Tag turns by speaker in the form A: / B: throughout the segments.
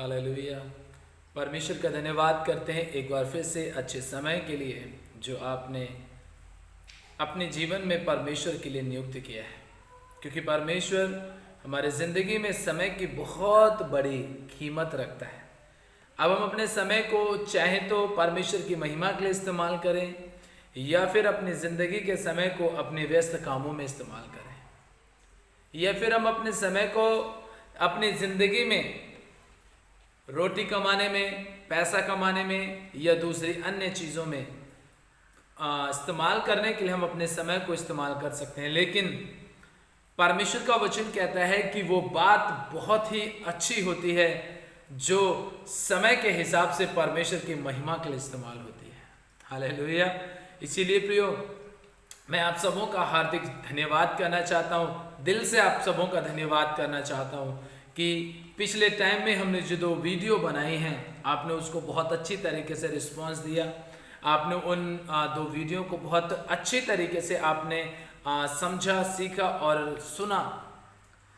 A: Hallelujah. परमेश्वर का धन्यवाद करते हैं एक बार फिर से अच्छे समय के लिए जो आपने अपने जीवन में परमेश्वर के लिए नियुक्त किया है, क्योंकि परमेश्वर हमारे ज़िंदगी में समय की बहुत बड़ी कीमत रखता है। अब हम अपने समय को चाहे तो परमेश्वर की महिमा के लिए इस्तेमाल करें या फिर अपनी ज़िंदगी के समय को अपने व्यस्त कामों में इस्तेमाल करें, या फिर हम अपने समय को अपनी ज़िंदगी में रोटी कमाने में, पैसा कमाने में या दूसरी अन्य चीज़ों में इस्तेमाल करने के लिए हम अपने समय को इस्तेमाल कर सकते हैं। लेकिन परमेश्वर का वचन कहता है कि वो बात बहुत ही अच्छी होती है जो समय के हिसाब से परमेश्वर की महिमा के लिए इस्तेमाल होती है। हालेलुया। इसीलिए प्रियो, मैं आप सबों का हार्दिक धन्यवाद करना चाहता हूँ, दिल से आप सबों का धन्यवाद करना चाहता हूँ कि पिछले टाइम में हमने जो 2 वीडियो बनाई हैं, आपने उसको बहुत अच्छी तरीके से रिस्पांस दिया। आपने उन 2 वीडियो को बहुत अच्छी तरीके से आपने समझा, सीखा और सुना।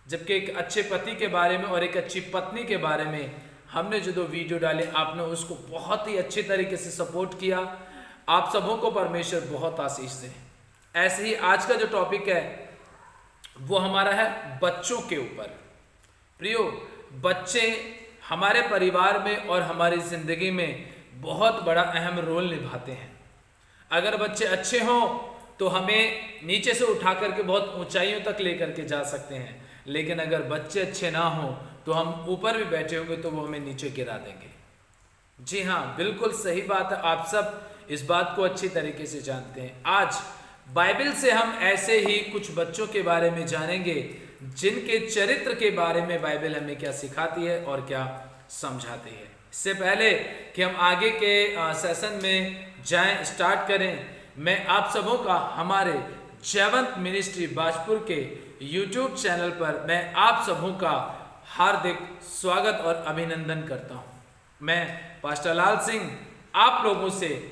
A: जबकि एक अच्छे पति के बारे में और एक अच्छी पत्नी के बारे में हमने जो 2 वीडियो डाले, आपने उसको बहुत ही अच्छी तरीके से सपोर्ट किया। आप सबों को परमेश्वर बहुत आशीष दे। ऐसे ही आज का जो टॉपिक है वो हमारा है बच्चों के ऊपर। प्रियो, बच्चे हमारे परिवार में और हमारी ज़िंदगी में बहुत बड़ा अहम रोल निभाते हैं। अगर बच्चे अच्छे हों तो हमें नीचे से उठा करके बहुत ऊंचाइयों तक लेकर के जा सकते हैं, लेकिन अगर बच्चे अच्छे ना हों तो हम ऊपर भी बैठे होंगे तो वो हमें नीचे गिरा देंगे। जी हाँ, बिल्कुल सही बात है। आप सब इस बात को अच्छी तरीके से जानते हैं। आज बाइबल से हम ऐसे ही कुछ बच्चों के बारे में जानेंगे जिनके चरित्र के बारे में बाइबल हमें क्या सिखाती है और क्या समझाती है। इससे पहले कि हम आगे के सेशन में जाएं, स्टार्ट करें, मैं आप सबों का हमारे जयवंत मिनिस्ट्री बाजपुर के यूट्यूब चैनल पर मैं आप सबों का हार्दिक स्वागत और अभिनंदन करता हूं। मैं पास्टर लाल सिंह आप लोगों से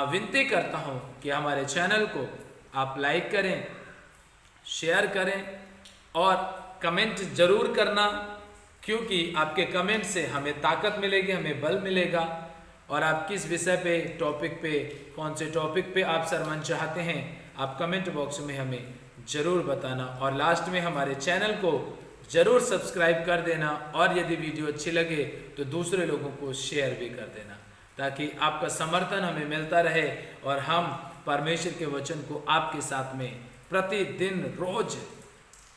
A: विनती करता हूं कि हमारे चैनल को आप लाइक करें, शेयर करें और कमेंट जरूर करना, क्योंकि आपके कमेंट से हमें ताकत मिलेगी, हमें बल मिलेगा। और आप किस विषय पे, टॉपिक पे, कौन से टॉपिक पे आप सरमन चाहते हैं, आप कमेंट बॉक्स में हमें ज़रूर बताना। और लास्ट में हमारे चैनल को ज़रूर सब्सक्राइब कर देना, और यदि वीडियो अच्छी लगे तो दूसरे लोगों को शेयर भी कर देना, ताकि आपका समर्थन हमें मिलता रहे और हम परमेश्वर के वचन को आपके साथ में प्रतिदिन रोज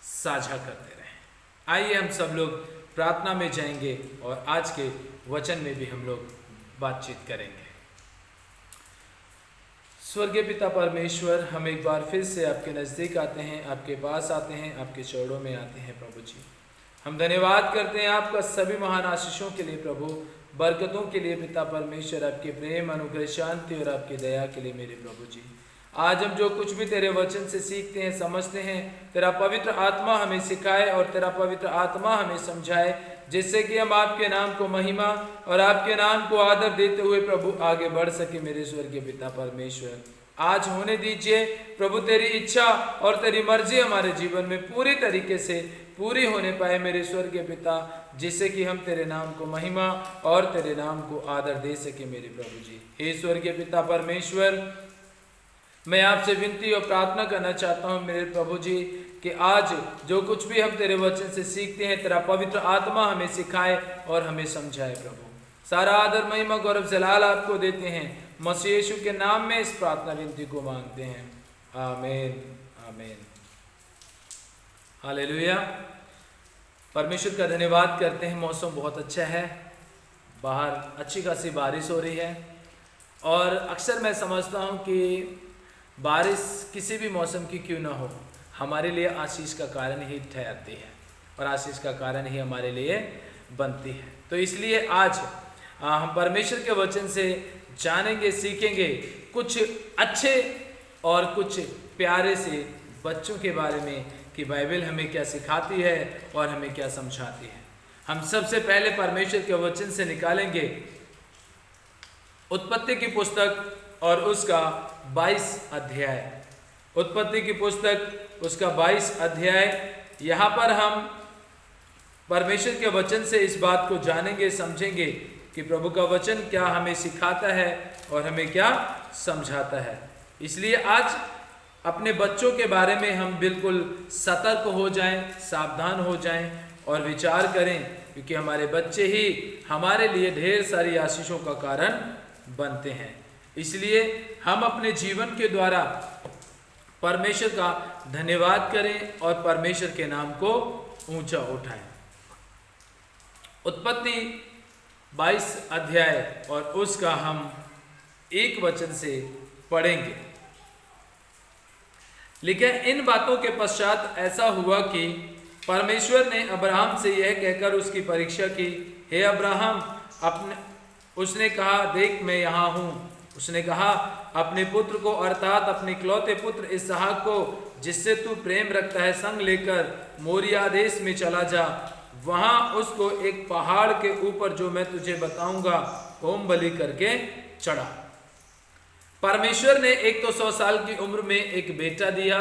A: साझा करते रहें। आइए हम सब लोग प्रार्थना में जाएंगे और आज के वचन में भी हम लोग बातचीत करेंगे। स्वर्गीय पिता परमेश्वर, हम एक बार फिर से आपके नज़दीक आते हैं, आपके पास आते हैं, आपके चरणों में आते हैं। प्रभु जी, हम धन्यवाद करते हैं आपका सभी महान आशीषों के लिए, प्रभु बरकतों के लिए पिता परमेश्वर, आपके प्रेम, अनुग्रह, शांति और आपकी दया के लिए मेरे प्रभु जी। आज हम जो कुछ भी तेरे वचन से सीखते हैं, समझते हैं, तेरा पवित्र आत्मा हमें सिखाए और तेरा पवित्र आत्मा हमें समझाए, जिससे कि हम आपके नाम को महिमा और आपके नाम को आदर देते हुए प्रभु आगे बढ़ सके। मेरे स्वर्गीय पिता परमेश्वर, आज होने दीजिए प्रभु तेरी इच्छा और तेरी मर्जी हमारे जीवन में पूरी तरीके से पूरी होने पाए मेरे स्वर्गीय पिता, जिससे कि हम तेरे नाम को महिमा और तेरे नाम को आदर दे सके मेरे प्रभु जी। हे स्वर्गीय पिता परमेश्वर, मैं आपसे विनती और प्रार्थना करना चाहता हूँ मेरे प्रभु जी कि आज जो कुछ भी हम तेरे वचन से सीखते हैं, तेरा पवित्र आत्मा हमें सिखाए और हमें समझाए। प्रभु सारा आदर, महिमा, गौरव, जलाल आपको देते हैं। मसीह यीशु के नाम में इस प्रार्थना विनती को मांगते हैं, आमीन, आमीन। हालेलुया। परमेश्वर का धन्यवाद करते हैं। मौसम बहुत अच्छा है, बाहर अच्छी खासी बारिश हो रही है, और अक्सर मैं समझता हूँ कि बारिश किसी भी मौसम की क्यों ना हो, हमारे लिए आशीष का कारण ही ठहरती है और आशीष का कारण ही हमारे लिए बनती है। तो इसलिए आज हम परमेश्वर के वचन से जानेंगे, सीखेंगे कुछ अच्छे और कुछ प्यारे से बच्चों के बारे में कि बाइबल हमें क्या सिखाती है और हमें क्या समझाती है। हम सबसे पहले परमेश्वर के वचन से निकालेंगे उत्पत्ति की पुस्तक और उसका 22 अध्याय। उत्पत्ति की पुस्तक उसका 22 अध्याय। यहाँ पर हम परमेश्वर के वचन से इस बात को जानेंगे, समझेंगे कि प्रभु का वचन क्या हमें सिखाता है और हमें क्या समझाता है। इसलिए आज अपने बच्चों के बारे में हम बिल्कुल सतर्क हो जाएं, सावधान हो जाएं और विचार करें, क्योंकि हमारे बच्चे ही हमारे लिए ढेर सारी आशीषों का कारण बनते हैं। इसलिए हम अपने जीवन के द्वारा परमेश्वर का धन्यवाद करें और परमेश्वर के नाम को ऊंचा उठाएं। उत्पत्ति 22 अध्याय और उसका हम 1 वचन से पढ़ेंगे। लेकिन इन बातों के पश्चात ऐसा हुआ कि परमेश्वर ने अब्राहम से यह कहकर उसकी परीक्षा की, हे अब्राहम, उसने कहा, देख मैं यहाँ हूँ। उसने कहा, अपने पुत्र को अर्थात अपने इकलौते पुत्र इसहाक को, जिससे तू प्रेम रखता है, संग लेकर मोरिया देश में चला जा। वहां उसको एक पहाड़ के ऊपर, जो मैं तुझे बताऊंगा, होम बलि करके चढ़ा। परमेश्वर ने एक तो 100 साल की उम्र में एक बेटा दिया,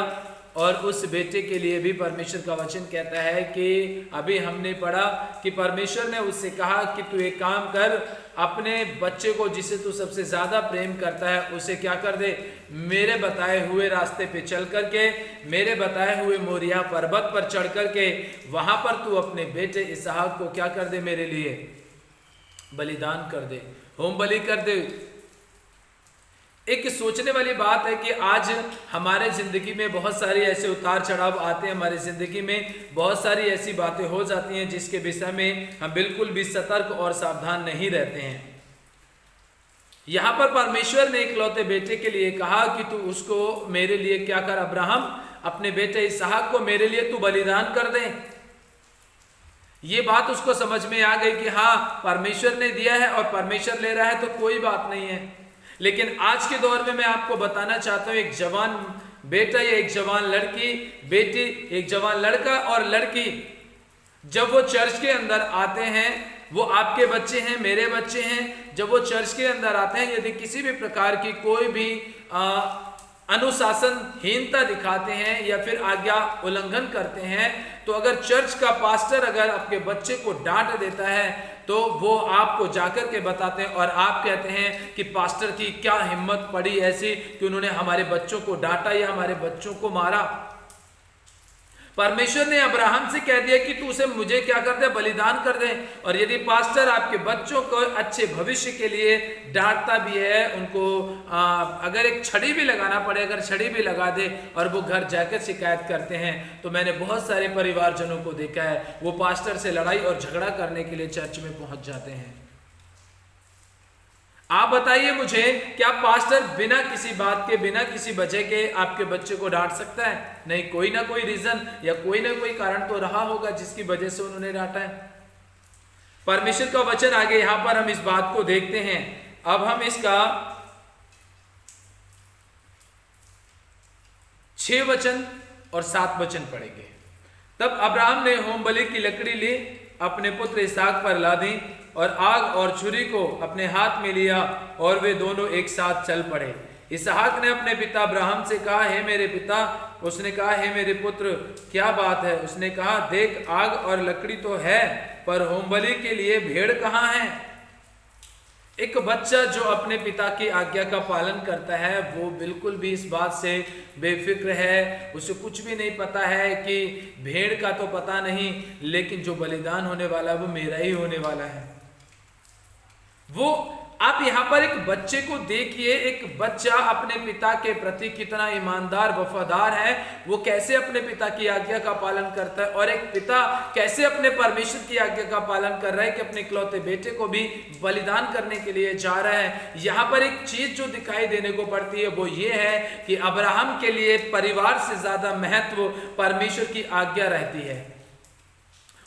A: और उस बेटे के लिए भी परमेश्वर का वचन कहता है कि अभी हमने पढ़ा कि परमेश्वर ने उससे कहा कि तू एक काम कर, अपने बच्चे को जिसे तू सबसे ज्यादा प्रेम करता है उसे क्या कर दे, मेरे बताए हुए रास्ते पे चल करके, मेरे बताए हुए मोरिया पर्वत पर चढ़ करके वहां पर तू अपने बेटे इसहाक को क्या कर दे, मेरे लिए बलिदान कर दे, होम बलि कर दे। एक सोचने वाली बात है कि आज हमारे जिंदगी में बहुत सारी ऐसे उतार चढ़ाव आते हैं, हमारी जिंदगी में बहुत सारी ऐसी बातें हो जाती हैं जिसके विषय में हम बिल्कुल भी सतर्क और सावधान नहीं रहते हैं। यहां पर परमेश्वर ने इकलौते बेटे के लिए कहा कि तू उसको मेरे लिए क्या कर, अब्राहम, अपने बेटे इसहाक को मेरे लिए तू बलिदान कर दे। ये बात उसको समझ में आ गई कि हाँ, परमेश्वर ने दिया है और परमेश्वर ले रहा है तो कोई बात नहीं है। लेकिन आज के दौर में मैं आपको बताना चाहता हूं, एक जवान बेटा या एक जवान लड़की, बेटी, एक जवान लड़का और लड़की, जब वो चर्च के अंदर आते हैं, वो आपके बच्चे हैं, मेरे बच्चे हैं, जब वो चर्च के अंदर आते हैं, यदि किसी भी प्रकार की कोई भी अनुशासनहीनता दिखाते हैं या फिर आज्ञा उल्लंघन करते हैं, तो अगर चर्च का पास्टर अगर आपके बच्चे को डांट देता है तो वो आपको जाकर के बताते हैं और आप कहते हैं कि पास्टर की क्या हिम्मत पड़ी ऐसी कि उन्होंने हमारे बच्चों को डांटा या हमारे बच्चों को मारा। परमेश्वर ने अब्राहम से कह दिया कि तू उसे मुझे क्या कर दे, बलिदान कर दे। और यदि पास्टर आपके बच्चों को अच्छे भविष्य के लिए डांटता भी है, उनको अगर एक छड़ी भी लगाना पड़े, अगर छड़ी भी लगा दे और वो घर जाकर शिकायत करते हैं, तो मैंने बहुत सारे परिवारजनों को देखा है, वो पास्टर से लड़ाई और झगड़ा करने के लिए चर्च में पहुंच जाते हैं। आप बताइए मुझे, क्या पास्टर बिना किसी बात के, बिना किसी वजह के आपके बच्चे को डांट सकता है? नहीं, कोई ना कोई रीजन या कोई ना कोई कारण तो रहा होगा जिसकी वजह से उन्होंने डांटा है। परमेश्वर का वचन आगे यहां पर हम इस बात को देखते हैं। अब हम इसका 6 वचन और 7 वचन पढ़ेंगे। तब अब्राहम ने होम बलि की लकड़ी ली, अपने पुत्र इसहाक पर लादी और आग और छुरी को अपने हाथ में लिया और वे दोनों एक साथ चल पड़े। इसहाक ने अपने पिता अब्राहम से कहा, हे मेरे पिता। उसने कहा, हे मेरे पुत्र, क्या बात है? उसने कहा, देख, आग और लकड़ी तो है, पर होमबलि के लिए भेड़ कहाँ है? एक बच्चा जो अपने पिता की आज्ञा का पालन करता है, वो बिल्कुल भी इस बात से बेफिक्र है, उसे कुछ भी नहीं पता है कि भेड़ का तो पता नहीं, लेकिन जो बलिदान होने वाला है वो मेरा ही होने वाला है। वो आप यहाँ पर एक बच्चे को देखिए, एक बच्चा अपने पिता के प्रति कितना ईमानदार, वफादार है, वो कैसे अपने पिता की आज्ञा का पालन करता है, और एक पिता कैसे अपने परमेश्वर की आज्ञा का पालन कर रहा है कि अपने इकलौते बेटे को भी बलिदान करने के लिए जा रहा है। यहाँ पर एक चीज जो दिखाई देने को पड़ती है वो ये है कि अब्राहम के लिए परिवार से ज्यादा महत्व परमेश्वर की आज्ञा रहती है।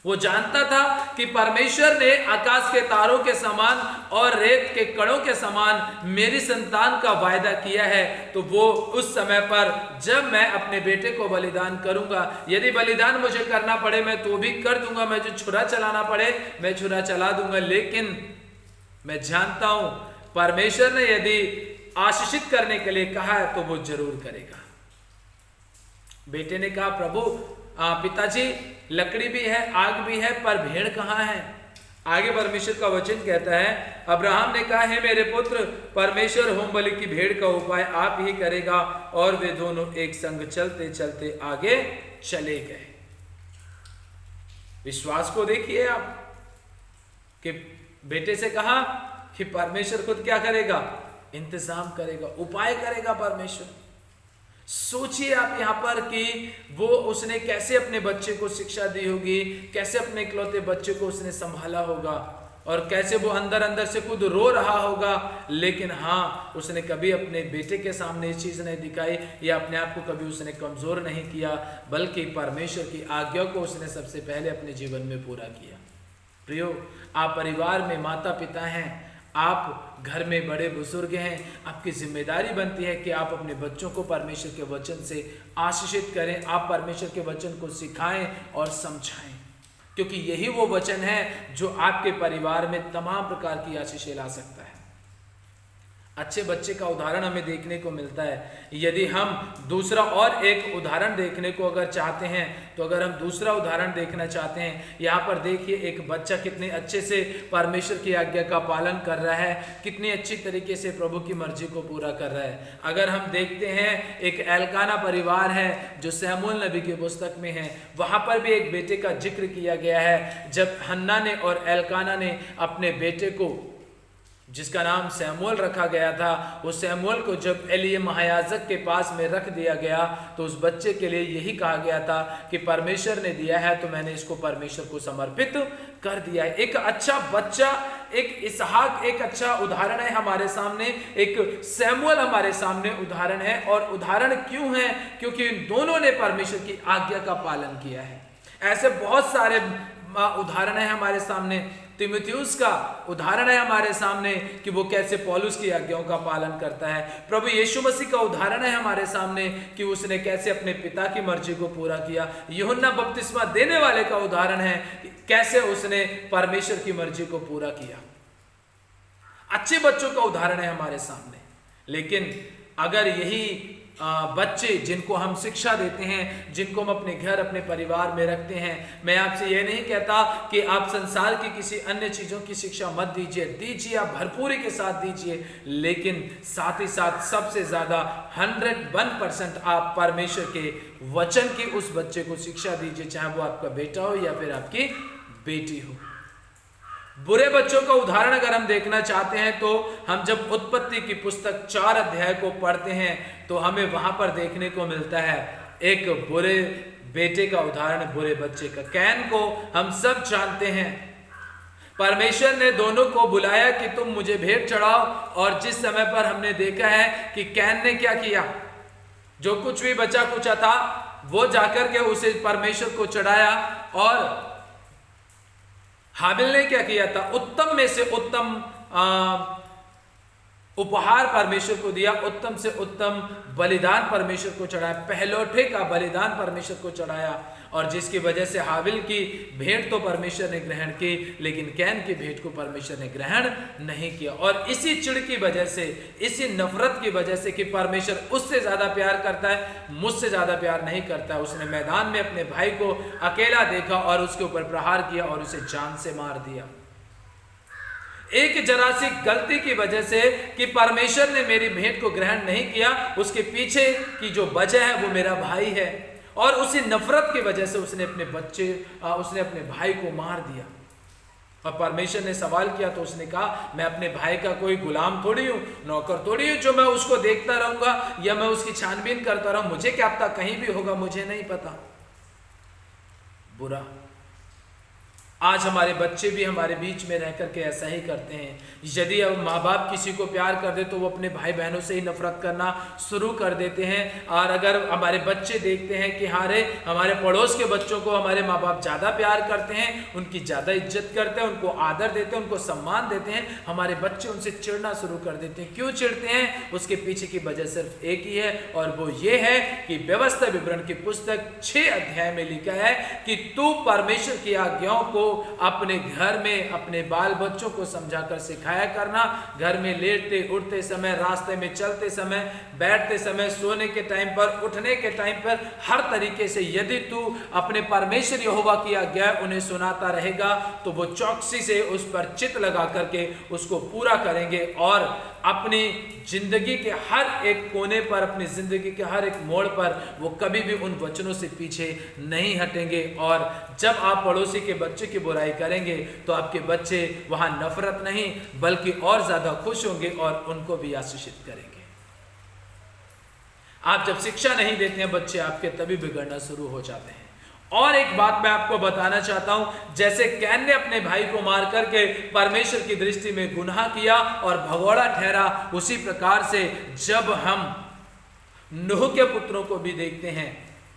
A: वो जानता था कि परमेश्वर ने आकाश के तारों के समान और रेत के कणों के समान मेरी संतान का वायदा किया है, तो वो उस समय पर जब मैं अपने बेटे को बलिदान करूंगा, यदि बलिदान मुझे करना पड़े मैं तो भी कर दूंगा, मैं जो छुरा चलाना पड़े मैं छुरा चला दूंगा, लेकिन मैं जानता हूं परमेश्वर ने यदि आशीषित करने के लिए कहा है तो वो जरूर करेगा। बेटे ने कहा, प्रभु पिताजी लकड़ी भी है, आग भी है, पर भेड़ कहाँ है? आगे परमेश्वर का वचन कहता है, अब्राहम ने कहा, है मेरे पुत्र, परमेश्वर होम बलि की भेड़ का उपाय आप ही करेगा। और वे दोनों एक संग चलते चलते आगे चले गए। विश्वास को देखिए आप, कि बेटे से कहा कि परमेश्वर खुद क्या करेगा? इंतजाम करेगा, उपाय करेगा परमेश्वर। सोचिए आप यहाँ पर कि वो उसने कैसे अपने बच्चे को शिक्षा दी होगी, कैसे अपने इकलौते बच्चे को उसने संभाला होगा, और कैसे वो अंदर अंदर से खुद रो रहा होगा। लेकिन हाँ, उसने कभी अपने बेटे के सामने ये चीज़ नहीं दिखाई, या अपने आप को कभी उसने कमज़ोर नहीं किया, बल्कि परमेश्वर की आज्ञा को उसने सबसे पहले अपने जीवन में पूरा किया। प्रियो, आप परिवार में माता पिता हैं, आप घर में बड़े बुजुर्ग हैं, आपकी जिम्मेदारी बनती है कि आप अपने बच्चों को परमेश्वर के वचन से आशीषित करें। आप परमेश्वर के वचन को सिखाएं और समझाएं, क्योंकि यही वो वचन है जो आपके परिवार में तमाम प्रकार की आशीषें ला सकता है। अच्छे बच्चे का उदाहरण हमें देखने को मिलता है। यदि हम दूसरा और एक उदाहरण देखने को अगर चाहते हैं, तो अगर हम दूसरा उदाहरण देखना चाहते हैं, यहाँ पर देखिए एक बच्चा कितने अच्छे से परमेश्वर की आज्ञा का पालन कर रहा है, कितनी अच्छी तरीके से प्रभु की मर्जी को पूरा कर रहा है। अगर हम देखते हैं, एक एल्काना परिवार है जो शमूएल नबी की पुस्तक में है, वहाँ पर भी एक बेटे का जिक्र किया गया है। जब हन्ना ने और एल्काना ने अपने बेटे को, जिसका नाम शमूएल रखा गया था, उस शमूएल को जब एली महायाजक के पास में रख दिया गया, तो उस बच्चे के लिए यही कहा गया था कि परमेश्वर ने दिया है तो मैंने इसको परमेश्वर को समर्पित कर दिया है। एक अच्छा बच्चा, एक इसहाक एक अच्छा उदाहरण है हमारे सामने, एक शमूएल हमारे सामने उदाहरण है। और उदाहरण क्यों है? क्योंकि इन दोनों ने परमेश्वर की आज्ञा का पालन किया है। ऐसे बहुत सारे उदाहरण है हमारे सामने। तीमुथियुस का उदाहरण है हमारे सामने कि वो कैसे पौलुस की आज्ञाओं का पालन करता है। प्रभु यीशु मसीह का उदाहरण है हमारे सामने कि उसने कैसे अपने पिता की मर्जी को पूरा किया। यूहन्ना बपतिस्मा देने वाले का उदाहरण है कि कैसे उसने परमेश्वर की मर्जी को पूरा किया। अच्छे बच्चों का उदाहरण है हमारे सामने। लेकिन अगर यही बच्चे जिनको हम शिक्षा देते हैं, जिनको हम अपने घर अपने परिवार में रखते हैं, मैं आपसे यह नहीं कहता कि आप संसार की किसी अन्य चीज़ों की शिक्षा मत दीजिए, आप भरपूरी के साथ दीजिए, लेकिन साथ ही साथ सबसे ज़्यादा 101% आप परमेश्वर के वचन की उस बच्चे को शिक्षा दीजिए, चाहे वो आपका बेटा हो या फिर आपकी बेटी हो। बुरे बच्चों का उदाहरण अगर हम देखना चाहते हैं, तो हम जब उत्पत्ति की पुस्तक 4 अध्याय को पढ़ते हैं, तो हमें वहां पर देखने को मिलता है एक बुरे बेटे का उदाहरण, बुरे बच्चे का। कैन को हम सब जानते हैं। परमेश्वर ने दोनों को बुलाया कि तुम मुझे भेंट चढ़ाओ, और जिस समय पर हमने देखा है कि कैन ने क्या किया, जो कुछ भी बचा कुचा था वो जाकर के उसे परमेश्वर को चढ़ाया। और हाबिल ने क्या किया था? उत्तम में से उत्तम उपहार परमेश्वर को दिया, उत्तम से उत्तम बलिदान परमेश्वर को चढ़ाया, पहलौठे का बलिदान परमेश्वर को चढ़ाया। और जिसकी वजह से हाबिल की भेंट तो परमेश्वर ने ग्रहण की, लेकिन कैन की भेंट को परमेश्वर ने ग्रहण नहीं किया। और इसी चिढ़ की वजह से, इसी नफरत की वजह से कि परमेश्वर उससे ज्यादा प्यार करता है, मुझसे ज्यादा प्यार नहीं करता है, उसने मैदान में अपने भाई को अकेला देखा और उसके ऊपर प्रहार किया और उसे जान से मार दिया। एक जरा सी गलती की वजह से कि परमेश्वर ने मेरी भेंट को ग्रहण नहीं किया, उसके पीछे की जो वजह है वो मेरा भाई है। और उसी नफरत की वजह से उसने अपने भाई को मार दिया। और परमेश्वर ने सवाल किया तो उसने कहा, मैं अपने भाई का कोई गुलाम थोड़ी हूँ, नौकर थोड़ी हूँ जो मैं उसको देखता रहूंगा या मैं उसकी छानबीन करता रहूं। मुझे क्या पता, कहीं भी होगा, मुझे नहीं पता। बुरा। आज हमारे बच्चे भी हमारे बीच में रह करके ऐसा ही करते हैं। यदि अब माँ बाप किसी को प्यार कर दे तो वो अपने भाई बहनों से ही नफरत करना शुरू कर देते हैं। और अगर हमारे बच्चे देखते हैं कि हमारे पड़ोस के बच्चों को हमारे माँ बाप ज़्यादा प्यार करते हैं, उनकी ज़्यादा इज्जत करते हैं, उनको आदर देते हैं, उनको सम्मान देते हैं, हमारे बच्चे उनसे चिढ़ना शुरू कर देते हैं। क्यों चिढ़ते हैं? उसके पीछे की वजह सिर्फ एक ही है, और वो ये है कि व्यवस्था विवरण की पुस्तक 6 अध्याय में लिखा है कि तू परमेश्वर की आज्ञाओं को अपने घर में अपने बाल बच्चों को समझाकर सिखाया करना। घर में लेटते उठते समय, रास्ते में चलते समय, बैठते समय, सोने के टाइम पर, उठने के टाइम पर, हर तरीके से यदि तू अपने परमेश्वर यहोवा की आज्ञा उन्हें सुनाता रहेगा तो वो चौकसी से उस पर चित लगा करके उसको पूरा करेंगे और अपनी जिंदगी के हर एक कोने पर, अपनी जिंदगी के हर एक मोड़ पर वो कभी भी उन वचनों से पीछे नहीं हटेंगे। और जब आप पड़ोसी के बच्चे की बुराई करेंगे तो आपके बच्चे वहां नफरत नहीं बल्कि और ज्यादा खुश होंगे और उनको भी आशीषित करेंगे। आप जब शिक्षा नहीं देते हैं बच्चे आपके, तभी बिगड़ना शुरू हो जाते हैं। और एक बात मैं आपको बताना चाहता हूं, जैसे कैन ने अपने भाई को मार करके परमेश्वर की दृष्टि में गुनाह किया और भगोड़ा ठहरा, उसी प्रकार से जब हम नूह के पुत्रों को भी देखते हैं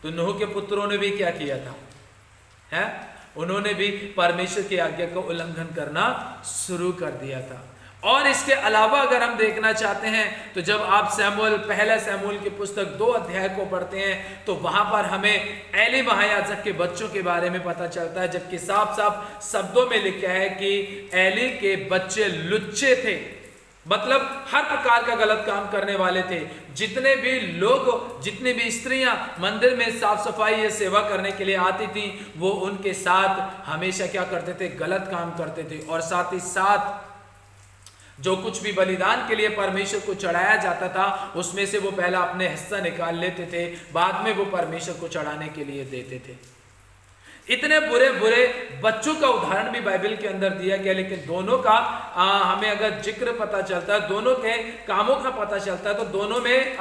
A: तो नूह के पुत्रों ने भी क्या किया था, है? उन्होंने भी परमेश्वर की आज्ञा का उल्लंघन करना शुरू कर दिया था। और इसके अलावा अगर हम देखना चाहते हैं तो जब आप पहला सैमुएल की पुस्तक 2 अध्याय को पढ़ते हैं तो वहां पर हमें एली महायाजक के बच्चों के बारे में पता चलता है, जबकि साफ साफ शब्दों में लिखा है कि एली के बच्चे लुच्चे थे, मतलब हर प्रकार का गलत काम करने वाले थे। जितने भी लोग, जितनी भी स्त्रियां मंदिर में साफ सफाई या सेवा करने के लिए आती थी, वो उनके साथ हमेशा क्या करते थे, गलत काम करते थे। और साथ ही साथ जो कुछ भी बलिदान के लिए परमेश्वर को चढ़ाया जाता था उसमें से वो पहला अपने हिस्सा निकाल लेते थे, बाद में वो परमेश्वर को चढ़ाने के लिए देते थे। इतने बुरे बुरे बच्चों का उदाहरण भी बाइबल के अंदर दिया गया, लेकिन दोनों का हमें अगर जिक्र पता चलता है, दोनों के कामों का पता चलता है तो दोनों में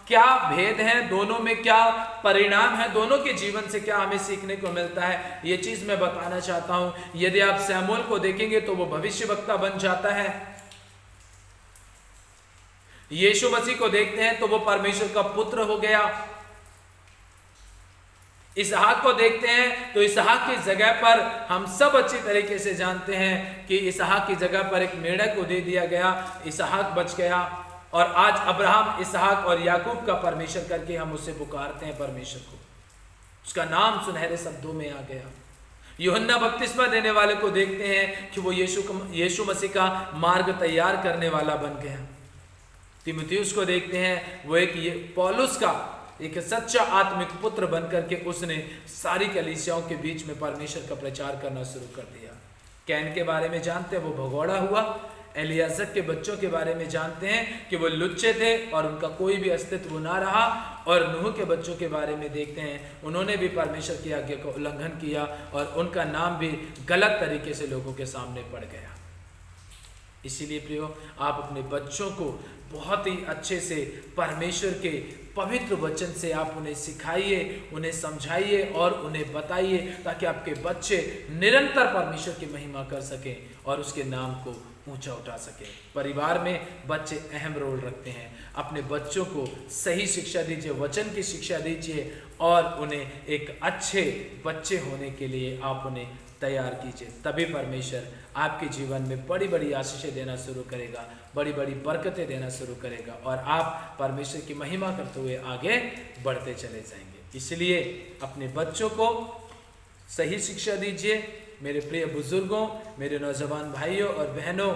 A: क्या भेद है, दोनों में क्या परिणाम है, दोनों के जीवन से क्या हमें सीखने को मिलता है, ये चीज मैं बताना चाहता हूं। यदि आप सैमुएल को देखेंगे तो वो भविष्यवक्ता बन जाता है। यीशु मसीह को देखते हैं तो वो परमेश्वर का पुत्र हो गया। इसहाक को देखते हैं तो इसहाक की जगह पर हम सब अच्छी तरीके से जानते हैं कि इसहाक की जगह पर एक मेढ़क को दे दिया गया, इसहाक बच गया। और आज अब्राहम, इसहाक और याकूब का परमेश्वर करके हम उससे पुकारते हैं परमेश्वर को, उसका नाम सुनहरे शब्दों में आ गया। यूहन्ना बपतिस्मा देने वाले को देखते हैं कि वो यीशु मसीह का मार्ग तैयार करने वाला बन गया। तीमुथियुस को देखते हैं, वो एक पौलुस का एक सच्चा आत्मिक पुत्र बनकर के उसने सारी कलीसियाओं के बीच में परमेश्वर का प्रचार करना शुरू कर दिया। कैन के बारे में जानते हैं, वो भगोड़ा हुआ। एलियाजक के बच्चों के बारे में जानते हैं कि वो लुच्चे थे और उनका कोई भी अस्तित्व ना रहा। और नूह के बच्चों के बारे में देखते हैं, उन्होंने भी परमेश्वर की आज्ञा का उल्लंघन किया और उनका नाम भी गलत तरीके से लोगों के सामने पड़ गया। इसीलिए प्रियो, आप अपने बच्चों को बहुत ही अच्छे से परमेश्वर के पवित्र वचन से आप उन्हें सिखाइए, उन्हें समझाइए और उन्हें बताइए, ताकि आपके बच्चे निरंतर परमेश्वर की महिमा कर सकें और उसके नाम को ऊंचा उठा सके। परिवार में बच्चे अहम रोल रखते हैं। अपने बच्चों को सही शिक्षा दीजिए, वचन की शिक्षा दीजिए और उन्हें एक अच्छे बच्चे होने के लिए आप उन्हें तैयार कीजिए। तभी परमेश्वर आपके जीवन में बड़ी बड़ी आशीषें देना शुरू करेगा, बड़ी बड़ी बरकतें देना शुरू करेगा और आप परमेश्वर की महिमा करते हुए आगे बढ़ते चले जाएंगे। इसलिए अपने बच्चों को सही शिक्षा दीजिए। मेरे प्रिय बुजुर्गों, मेरे नौजवान भाइयों और बहनों,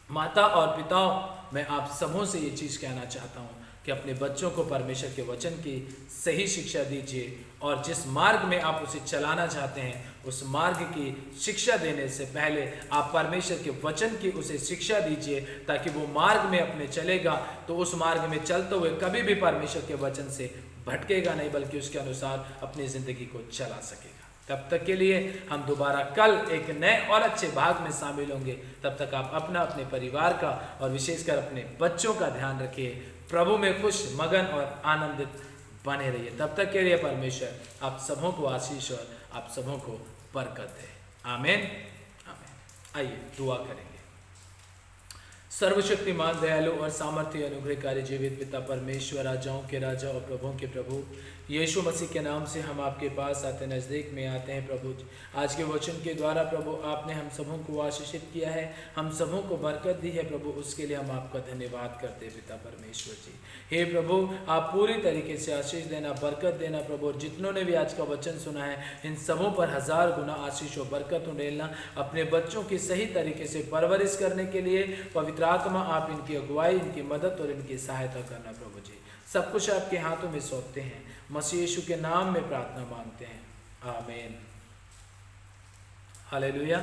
A: माता और पिताओं, मैं आप सबों से ये चीज़ कहना चाहता हूँ कि अपने बच्चों को परमेश्वर के वचन की सही शिक्षा दीजिए और जिस मार्ग में आप उसे चलाना चाहते हैं उस मार्ग की शिक्षा देने से पहले आप परमेश्वर के वचन की उसे शिक्षा दीजिए, ताकि वो मार्ग में अपने चलेगा तो उस मार्ग में चलते हुए कभी भी परमेश्वर के वचन से भटकेगा नहीं, बल्कि उसके अनुसार अपनी ज़िंदगी को चला सकेगा। तब तक के लिए हम दोबारा कल एक नए और अच्छे भाग में शामिल होंगे। तब तक आप अपना, अपने परिवार का और विशेषकर अपने बच्चों का ध्यान रखिए। प्रभु में खुश, मगन और आनंदित बने रहिए। तब तक के लिए परमेश्वर आप सबों को आशीष और आप सबों को बरकत दे। आमीन, आमीन। आइए दुआ करेंगे। सर्वशक्तिमान, दयालु और सामर्थ्य अनुग्रहकारी जीवित पिता परमेश्वर, राजाओं के राजा और प्रभुओं के प्रभु, यीशु मसीह के नाम से हम आपके पास आते नज़दीक में आते हैं प्रभु। आज के वचन के द्वारा प्रभु आपने हम सबों को आशीषित किया है, हम सबों को बरकत दी है प्रभु, उसके लिए हम आपका धन्यवाद करते हैं पिता परमेश्वर जी। हे प्रभु, आप पूरी तरीके से आशीष देना, बरकत देना प्रभु। जितनों ने भी आज का वचन सुना है, इन सबों पर 1000 गुना आशीष और बरकत उड़ेलना। अपने बच्चों की सही तरीके से परवरिश करने के लिए पवित्र आत्मा आप इनकी अगुवाई, इनकी मदद और इनकी सहायता करना प्रभु जी। सब कुछ आपके हाथों में सौंपते हैं, मसीह यीशु के नाम में प्रार्थना मांगते हैं, आमीन। हालेलुया।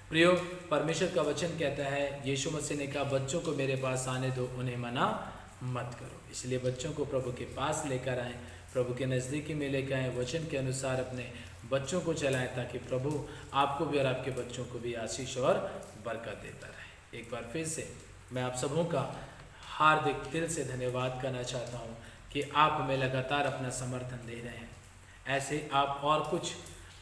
A: प्रियो, परमेश्वर का वचन कहता है, यीशु मसीह ने कहा, बच्चों को मेरे पास आने दो, उन्हें मना मत करो। इसलिए बच्चों को प्रभु के पास लेकर आएं, प्रभु के नज़दीकी में लेकर आएं, वचन के अनुसार अपने बच्चों को चलाएं, ताकि प्रभु आपको भी और आपके बच्चों को भी आशीष और बरकत देता रहे। एक बार फिर से मैं आप सबों का हार्दिक दिल से धन्यवाद करना चाहता हूँ कि आप हमें लगातार अपना समर्थन दे रहे हैं। ऐसे आप और कुछ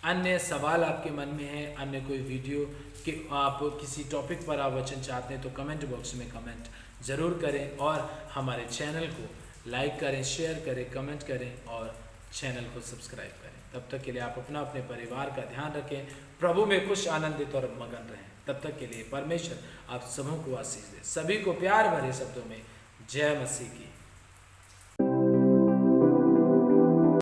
A: अन्य सवाल आपके मन में हैं, अन्य कोई वीडियो कि आप किसी टॉपिक पर आप वचन चाहते हैं, तो कमेंट बॉक्स में कमेंट ज़रूर करें और हमारे चैनल को लाइक करें, शेयर करें, कमेंट करें और चैनल को सब्सक्राइब करें। तब तक के लिए आप अपना अपने परिवार का ध्यान रखें, प्रभु में खुश, आनंदित और मगन रहें। तब तक के लिए परमेश्वर आप सबों को आशीष दे। सभी को प्यार भरे शब्दों में जय मसीह की।